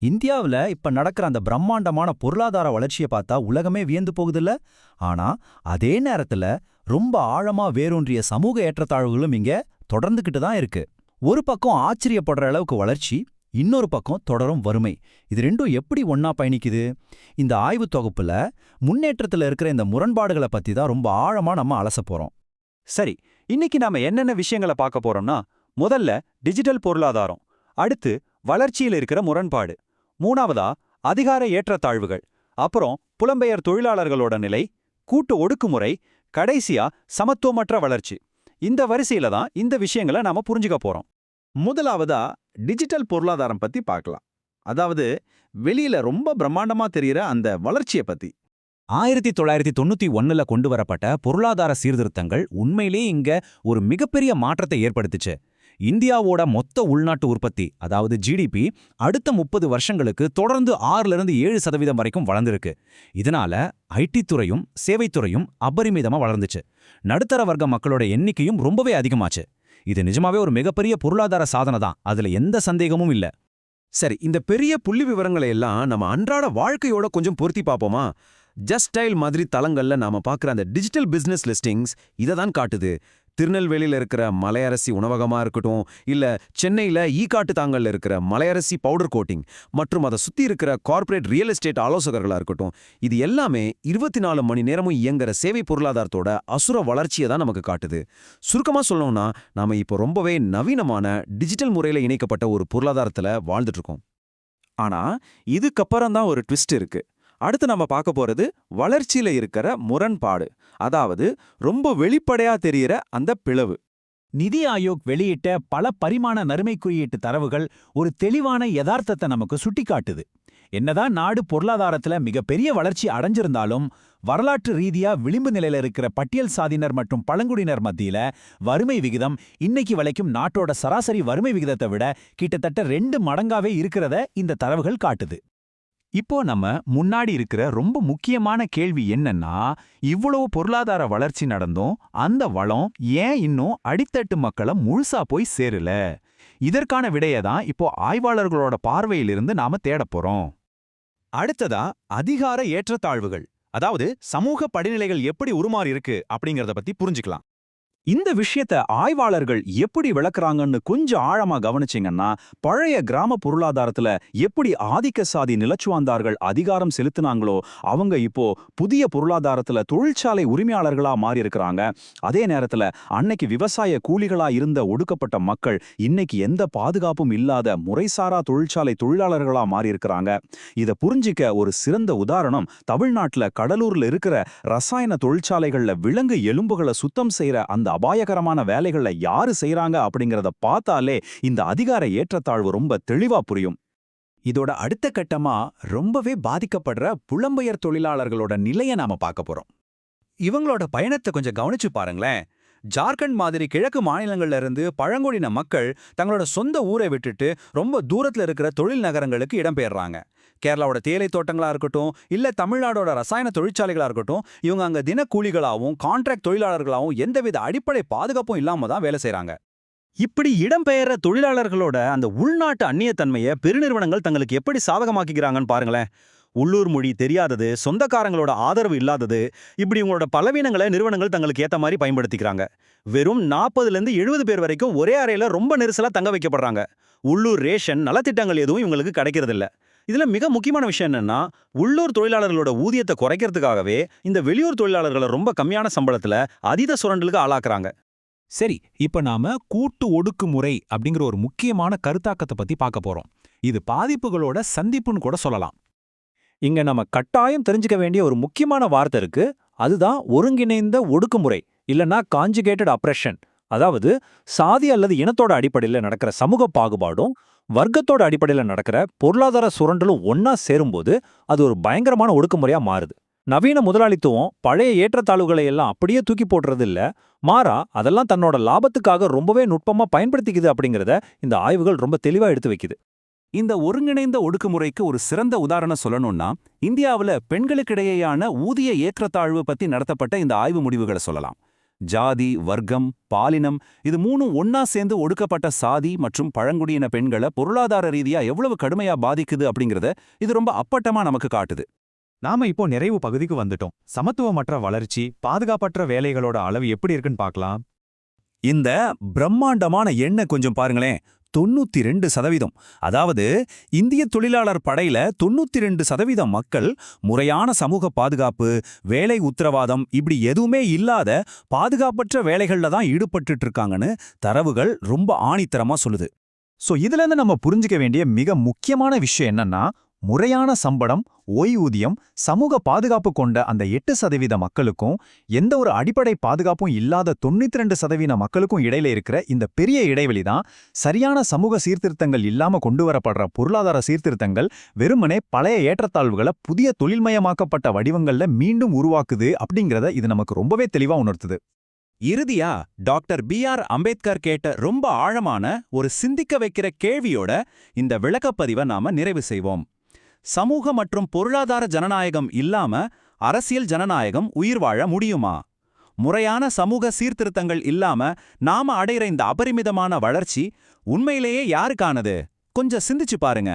இந்தியாவுல இப்ப நடக்கிற அந்த பிரம்மாண்டமான பொருளாதார வளர்ச்சிய பார்த்தா உலகமே வியந்து போகுதுல்ல. ஆனா அதே நேரத்துல ரொம்ப ஆழமா வேரூன்றிய சமூக ஏற்றத்தாழ்வுகளும் இங்க தொடர்ந்துகிட்டு தான் இருக்கு. ஒரு பக்கம் ஆச்சரியப்படுற அளவுக்கு வளர்ச்சி, இன்னொரு பக்கம் தொடரும் வறுமை. இது ரெண்டும் எப்படி ஒண்ணா பயணிக்குது? இந்த ஆய்வு தொகுப்புல முன்னேற்றத்துல இருக்கிற இந்த முரண்பாடுகளை பத்தி தான் ரொம்ப ஆழமா நம்ம அலசப் போறோம். சரி, இன்னைக்கு நாம என்னென்ன விஷயங்களை பார்க்க போறோம்னா, முதல்ல டிஜிட்டல் பொருளாதாரம், அடுத்து வளர்ச்சியில் இருக்கிற முரண்பாடு, மூணாவதா அதிகார ஏற்றத்தாழ்வுகள், அப்புறம் புலம்பெயர் தொழிலாளர்களோட நிலை, கூட்டு ஒடுக்குமுறை, கடைசியா சமத்துவமற்ற வளர்ச்சி. இந்த வரிசையில தான் இந்த விஷயங்களை நாம புரிஞ்சுக்க போறோம். முதலாவதா டிஜிட்டல் பொருளாதாரம் பத்தி பார்க்கலாம். அதாவது வெளியில ரொம்ப பிரம்மாண்டமா தெரியிற அந்த வளர்ச்சியை பத்தி. 1991ல கொண்டு வரப்பட்ட பொருளாதார சீர்திருத்தங்கள் உண்மையிலே இங்க ஒரு மிகப்பெரிய மாற்றத்தை ஏற்படுத்துச்சு. இந்தியாவோட மொத்த உள்நாட்டு உற்பத்தி, அதாவது ஜிடிபி, அடுத்த 30 வருஷங்களுக்கு தொடர்ந்து 6-7% வரைக்கும் வளர்ந்திருக்கு. இதனால ஐடி துறையும் சேவைத்துறையும் அபரிமிதமா வளர்ந்துச்சு. நடுத்தர வர்க்க மக்களோட எண்ணிக்கையும் ரொம்பவே அதிகமாச்சு. இது நிஜமாவே ஒரு மிகப்பெரிய பொருளாதார சாதனை தான், அதுல எந்த சந்தேகமும் இல்ல. சரி, இந்த பெரிய புள்ளி விவரங்களை எல்லாம் நம்ம அன்றாட வாழ்க்கையோட கொஞ்சம் பொருத்தி பார்ப்போமா? ஜஸ்ட் ஸ்டைல் மாதிரி தளங்கள்ல நாம பார்க்குற அந்த டிஜிட்டல் பிசினஸ் லிஸ்டிங்ஸ் இதை தான் காட்டுது. திருநெல்வேலியில இருக்கிற மலையரசி உணவகமா இருக்கட்டும், இல்ல சென்னையில ஈகாட்டு தாங்கல்ல இருக்கிற மலையரசி பவுடர் கோட்டிங் மற்றும் அதை சுத்தி இருக்கிற கார்ப்பரேட் ரியல் எஸ்டேட் ஆலோசகர்களா இருக்கட்டும், இது எல்லாமே 24 மணி நேரமும் இயங்குற சேவை பொருளாதாரத்தோட அசுர வளர்ச்சியை தான் நமக்கு காட்டுது. சுருக்கமா சொல்லணும்னா, நாம இப்போ ரொம்பவே நவீனமான டிஜிட்டல் முறையில இணைக்கப்பட்ட ஒரு பொருளாதாரத்துல வாழ்ந்துட்டு இருக்கோம். ஆனா இதுக்கப்புறம் தான் ஒரு ட்விஸ்ட் இருக்கு. அடுத்து நம்ம பார்க்க போறது வளர்ச்சியில இருக்கிற முரண்பாடு, அதாவது ரொம்ப வெளிப்படையா தெரியிற அந்த பிளவு. நிதி ஆயோக் வெளியிட்ட பல பரிமாண நறுமை குறியீட்டு தரவுகள் ஒரு தெளிவான யதார்த்தத்தை நமக்கு சுட்டிக்காட்டுது. என்னதான் நாடு பொருளாதாரத்துல மிகப்பெரிய வளர்ச்சி அடைஞ்சிருந்தாலும், வரலாற்று ரீதியா விளிம்பு நிலையில இருக்கிற பட்டியல் சாதியினர் மற்றும் பழங்குடியினர் மத்தியில வறுமை விகிதம் இன்னைக்கு வரைக்கும் நாட்டோட சராசரி வறுமை விகிதத்தை விட கிட்டத்தட்ட 2 மடங்காவே இருக்கிறத இந்த தரவுகள் காட்டுது. இப்போ நம்ம முன்னாடி இருக்கிற ரொம்ப முக்கியமான கேள்வி என்னன்னா, இவ்வளவு பொருளாதார வளர்ச்சி நடந்தும் அந்த வளம் ஏன் இன்னும் அடித்தட்டு மக்களை முழுசா போய் சேரல? இதற்கான விடையை தான் இப்போ ஆய்வாளர்களோட பார்வையிலிருந்து நாம தேடப் போறோம். அடுத்ததா அதிகார ஏற்றத்தாழ்வுகள், அதாவது சமூக படிநிலைகள் எப்படி உருமாறி இருக்கு அப்படிங்கறத பத்தி புரிஞ்சுக்கலாம். இந்த விஷயத்த ஆய்வாளர்கள் எப்படி விளக்குறாங்கன்னு கொஞ்சம் ஆழமா கவனிச்சிங்கன்னா, பழைய கிராம பொருளாதாரத்துல எப்படி ஆதிக்க சாதி நிலச்சுவாந்தார்கள் அதிகாரம் செலுத்தினாங்களோ, அவங்க இப்போ புதிய பொருளாதாரத்துல தொழிற்சாலை உரிமையாளர்களா மாறி இருக்கிறாங்க. அதே நேரத்துல அன்னைக்கு விவசாய கூலிகளா இருந்த ஒடுக்கப்பட்ட மக்கள் இன்னைக்கு எந்த பாதுகாப்பும் இல்லாத முறைசாரா தொழிற்சாலை தொழிலாளர்களா மாறி இருக்கிறாங்க. இதை புரிஞ்சிக்க ஒரு சிறந்த உதாரணம், தமிழ்நாட்டுல கடலூர்ல இருக்கிற ரசாயன தொழிற்சாலைகள்ல விலங்கு எலும்புகளை சுத்தம் செய்யற அந்த அபாயகரமான வேலைகளை யாரு செய்யறாங்க அப்படிங்கறத பார்த்தாலே இந்த அதிகார ஏற்றத்தாழ்வு ரொம்ப தெளிவா புரியும். இதோட அடுத்த கட்டமா ரொம்பவே பாதிக்கப்படுற புலம்பெயர் தொழிலாளர்களோட நிலையை நாம பார்க்க போறோம். இவங்களோட பயணத்தை கொஞ்சம் கவனிச்சு பாருங்களேன். ஜார்க்கண்ட் மாதிரி கிழக்கு மாநிலங்கள்ல இருந்து பழங்குடியின மக்கள் தங்களோட சொந்த ஊரை விட்டுட்டு ரொம்ப தூரத்துல இருக்கிற தொழில் நகரங்களுக்கு இடம்பெயர்றாங்க. கேரளாவோட தேயிலை தோட்டங்களா இருக்கட்டும், இல்ல தமிழ்நாடோட ரசாயன தொழிற்சாலைகளா இருக்கட்டும், இவங்க அங்க தினக்கூலிகளாவும் கான்ட்ராக்ட் தொழிலாளர்களாவும் எந்தவித அடிப்படை பாதுகாப்பும் இல்லாம தான் வேலை செய்றாங்க. இப்படி இடம்பெயர்ற தொழிலாளர்களோட அந்த உள்நாட்டு அந்நியத்தன்மையை பெருநிறுவனங்கள் தங்களுக்கு எப்படி சாதகமாக்கிக்கிறாங்கன்னு பாருங்களேன். உள்ளூர் மொழி தெரியாதது, சொந்தக்காரங்களோட ஆதரவு இல்லாதது, இப்படி இவங்களோட பலவீனங்களை நிறுவனங்கள் தங்களுக்கு ஏத்த மாதிரி பயன்படுத்திக்கிறாங்க. வெறும் 40-70 பேர் வரைக்கும் ஒரே அறையில ரொம்ப நெரிசலா தங்க வைக்கப்படுறாங்க. உள்ளூர் ரேஷன் நலத்திட்டங்கள் எதுவும் இவங்களுக்கு கிடைக்கிறதில்ல. இதுல மிக முக்கியமான விஷயம் என்னன்னா, உள்ளூர் தொழிலாளர்களோட ஊதியத்தை குறைக்கிறதுக்காகவே இந்த வெளியூர் தொழிலாளர்களை ரொம்ப கம்மியான சம்பளத்துல அதீத சுரண்டலுக்கு ஆளாக்குறாங்க. சரி, இப்ப நாம கூட்டு ஒடுக்குமுறை அப்படிங்கிற ஒரு முக்கியமான கருத்தாக்கத்தை பத்தி பார்க்க போறோம். இது பாதிப்புகளோட சந்திப்புன்னு கூட சொல்லலாம். இங்க நம்ம கட்டாயம் தெரிஞ்சுக்க வேண்டிய ஒரு முக்கியமான வார்த்தை இருக்கு. அதுதான் ஒருங்கிணைந்த ஒடுக்குமுறை, இல்லனா காஞ்சுகேட்டட் அப்ரெஷன். அதாவது சாதி அல்லது இனத்தோட அடிப்படையில் நடக்கிற சமூக பாகுபாடும் வர்க்கத்தோட அடிப்படையில் நடக்கிற பொருளாதார சுரண்டலும் ஒன்னா சேரும்போது அது ஒரு பயங்கரமான ஒடுக்குமுறையா மாறுது. நவீன முதலாளித்துவம் பழைய ஏற்றத்தாழ்வுகளை எல்லாம் அப்படியே தூக்கி போடுறது இல்ல, மாறா அதெல்லாம் தன்னோட லாபத்துக்காக ரொம்பவே நுட்பமா பயன்படுத்திக்குது அப்படிங்கிறத இந்த ஆய்வுகள் ரொம்ப தெளிவா எடுத்து வைக்குது. இந்த ஒருங்கிணைந்த ஒடுக்குமுறைக்கு ஒரு சிறந்த உதாரணம் சொல்லணும்னா, இந்தியாவுல பெண்களுக்கிடையேயான ஊதிய ஏற்றத்தாழ்வு பத்தி நடத்தப்பட்ட இந்த ஆய்வு முடிவுகளை சொல்லலாம். ஜாதி, வர்க்கம், பாலினம் இது மூணும் ஒன்னா சேர்ந்து ஒடுக்கப்பட்ட சாதி மற்றும் பழங்குடியின பெண்களை பொருளாதார ரீதியா எவ்வளவு கடுமையா பாதிக்குது அப்படிங்கறத இது ரொம்ப அப்பட்டமா நமக்கு காட்டுது. நாம இப்போ நிறைவு பகுதிக்கு வந்துட்டோம். சமத்துவமற்ற வளர்ச்சி, பாதுகாப்பற்ற வேலைகளோட அளவு எப்படி இருக்குன்னு பார்க்கலாம். இந்த பிரம்மாண்டமான எண்ணை கொஞ்சம் பாருங்களேன். 92%. அதாவது இந்திய தொழிலாளர் படையில 92% மக்கள் முறையான சமூக பாதுகாப்பு, வேலை உத்தரவாதம் இப்படி எதுவுமே இல்லாத பாதுகாப்பற்ற வேலைகள்ல தான் ஈடுபட்டுட்டு இருக்காங்கன்னு தரவுகள் ரொம்ப ஆணித்தரமா சொல்லுது. சோ இதுல நம்ம புரிஞ்சுக்க வேண்டிய மிக முக்கியமான விஷயம் என்னன்னா, முறையான சம்பளம், ஓய்வூதியம், சமூக பாதுகாப்பு கொண்ட அந்த 8% மக்களுக்கும் எந்த ஒரு அடிப்படை பாதுகாப்பும் இல்லாத 92% மக்களுக்கும் இடையில இருக்கிற இந்த பெரிய இடைவெளி தான் சரியான சமூக சீர்திருத்தங்கள் இல்லாம கொண்டு வரப்படுற பொருளாதார சீர்திருத்தங்கள் வெறுமனே பழைய ஏற்றத்தாழ்வுகளை புதிய தொழில்மயமாக்கப்பட்ட வடிவங்கள்ல மீண்டும் உருவாக்குது அப்படிங்கறத இது நமக்கு ரொம்பவே தெளிவா உணர்த்துது. இறுதியா டாக்டர் B.R. அம்பேத்கர் கேட்ட ரொம்ப ஆழமான ஒரு சிந்திக்க வைக்கிற கேள்வியோட இந்த விளக்கப்பதிவை நாம நிறைவு செய்வோம். சமூக மற்றும் பொருளாதார ஜனநாயகம் இல்லாம அரசியல் ஜனநாயகம் உயிர் வாழ முடியுமா? முறையான சமூக சீர்திருத்தங்கள் இல்லாம நாம அடையிற இந்த அபரிமிதமான வளர்ச்சி உண்மையிலேயே யாருக்கானது? கொஞ்சம் சிந்திச்சு பாருங்க.